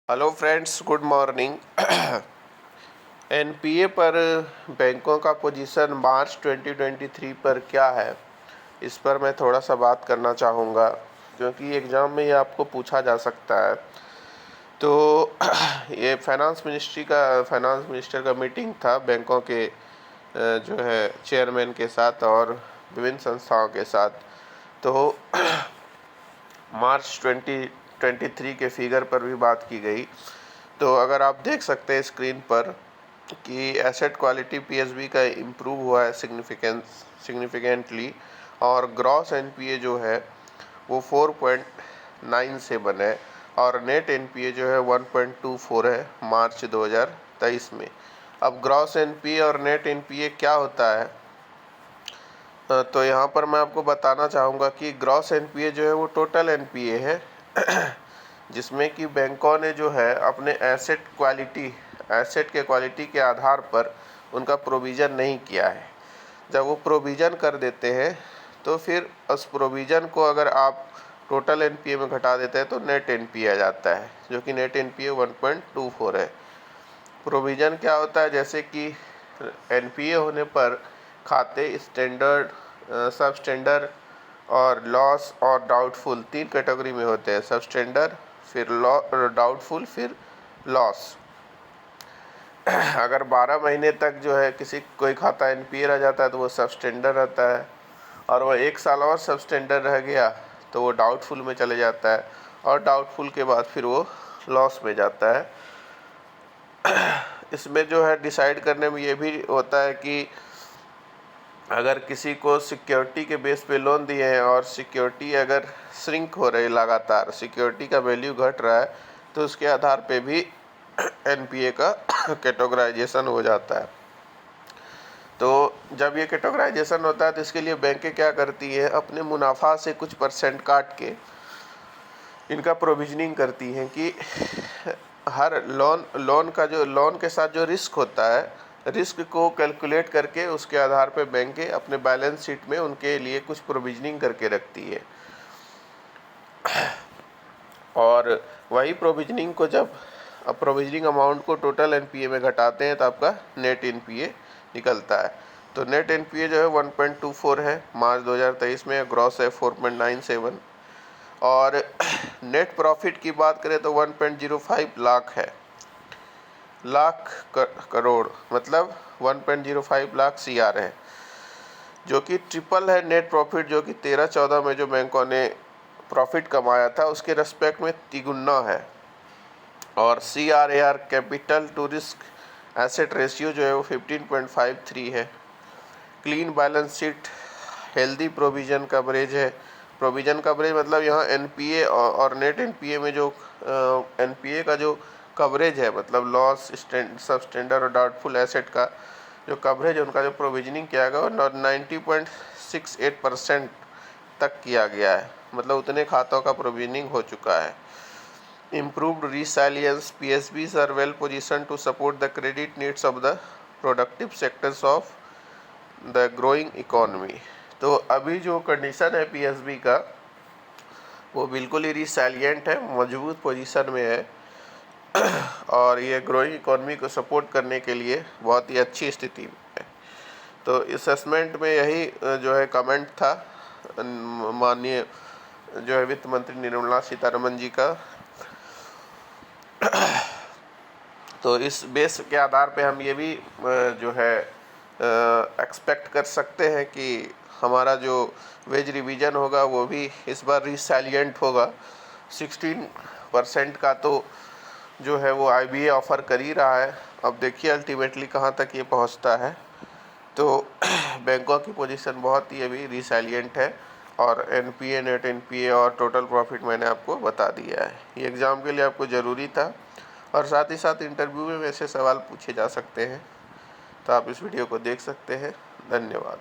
Hello friends, good morning. NPA पर बैंकों का पोजीशन मार्च 2023 पर क्या है, इस पर मैं थोड़ा सा बात करना चाहूँगा, क्योंकि एग्ज़ाम में ये आपको पूछा जा सकता है। तो ये फाइनेंस मिनिस्टर का मीटिंग था बैंकों के जो है चेयरमैन के साथ और विभिन्न संस्थाओं के साथ। तो मार्च 2023 के फिगर पर भी बात की गई। तो अगर आप देख सकते हैं स्क्रीन पर कि एसेट क्वालिटी पीएसबी का इम्प्रूव हुआ है सिग्निफिकेंटली, और ग्रॉस एनपीए जो है वो 4.97 है और नेट एनपीए जो है 1.24 है मार्च 2023 में। अब ग्रॉस एनपीए और नेट एनपीए क्या होता है, तो यहाँ पर मैं आपको बताना चाहूँगा कि ग्रॉस एनपीए जो है वो टोटल एनपीए है जिसमें कि बैंकों ने जो है अपने एसेट के क्वालिटी के आधार पर उनका प्रोविज़न नहीं किया है। जब वो प्रोविज़न कर देते हैं तो फिर उस प्रोविज़न को अगर आप टोटल एनपीए में घटा देते हैं तो नेट एनपीए आ जाता है, जो कि नेट एनपीए 1.24 है। प्रोविज़न क्या होता है, जैसे कि एनपीए होने पर खाते स्टैंडर्ड, सब स्टैंडर्ड और लॉस और डाउटफुल 3 कैटेगरी में होते हैं। सब स्टैंडर्ड, फिर डाउटफुल, फिर लॉस। अगर 12 महीने तक जो है कोई खाता एनपीए रह जाता है तो वो सब स्टैंडर्ड रहता है, और वह 1 साल और सब स्टैंडर्ड रह गया तो वो डाउटफुल में चले जाता है, और डाउटफुल के बाद फिर वो लॉस में जाता है। इसमें जो है डिसाइड करने में ये भी होता है कि अगर किसी को सिक्योरिटी के बेस पे लोन दिए हैं और सिक्योरिटी अगर श्रिंक हो रही है, लगातार सिक्योरिटी का वैल्यू घट रहा है, तो उसके आधार पे भी एनपीए का कैटेगराइजेशन हो जाता है। तो जब ये कैटेगराइजेशन होता है तो इसके लिए बैंकें क्या करती है, अपने मुनाफा से कुछ परसेंट काट के इनका प्रोविजनिंग करती हैं कि हर लोन के साथ जो रिस्क होता है, रिस्क को कैलकुलेट करके उसके आधार पर बैंकें अपने बैलेंस शीट में उनके लिए कुछ प्रोविजनिंग करके रखती है। और वही प्रोविजनिंग को जब प्रोविजनिंग अमाउंट को टोटल एनपीए में घटाते हैं तो आपका नेट एनपीए निकलता है। तो नेट एनपीए जो है 1.24 है मार्च 2023 में, ग्रॉस है 4.97, और नेट प्रॉफिट की बात करें तो 1.05 लाख है। करोड़ मतलब 1.05 लाख सीआर है, जो कि ट्रिपल है नेट प्रॉफिट, जो कि 13-14 में जो बैंकों ने प्रॉफिट कमाया था उसके रेस्पेक्ट में तिगुना है। और CRAR capital to risk asset ratio जो है वो 15.53 है। Clean balance sheet, healthy provision coverage है। प्रोविज़न कवरेज मतलब यहाँ एनपीए और नेट एनपीए में जो एनपीए का जो कवरेज है, मतलब लॉस, सब स्टैंडर्ड और डाउटफुल एसेट का जो कवरेज है, उनका जो प्रोविजनिंग किया गया वो 90.68% तक किया गया है, मतलब उतने खातों का प्रोविजनिंग हो चुका है। Improved resilience, PSBs are well positioned to support the credit needs of the productive sectors of the growing economy। तो अभी जो कंडीशन है पीएसबी का वो बिल्कुल ही रिसैलिएंट है, मजबूत पोजीशन में है और ये ग्रोइंग इकोनॉमी को सपोर्ट करने के लिए बहुत ही अच्छी स्थिति में है। तो इस असेसमेंट में यही जो है कमेंट था माननीय जो है वित्त मंत्री निर्मला सीतारमन जी का। तो इस बेस के आधार पे हम ये भी जो है एक्सपेक्ट कर सकते हैं कि हमारा जो वेज रिवीजन होगा वो भी इस बार रिसैलिएंट होगा। 16% का तो जो है वो आईबीए ऑफ़र कर ही रहा है, अब देखिए अल्टीमेटली कहाँ तक ये पहुँचता है। तो बैंकों की पोजीशन बहुत ही अभी रिसैलिएंट है, और एनपीए, नेट एनपीए और टोटल प्रॉफिट मैंने आपको बता दिया है। ये एग्ज़ाम के लिए आपको ज़रूरी था, और साथ ही साथ इंटरव्यू में वैसे सवाल पूछे जा सकते हैं, तो आप इस वीडियो को देख सकते हैं। धन्यवाद।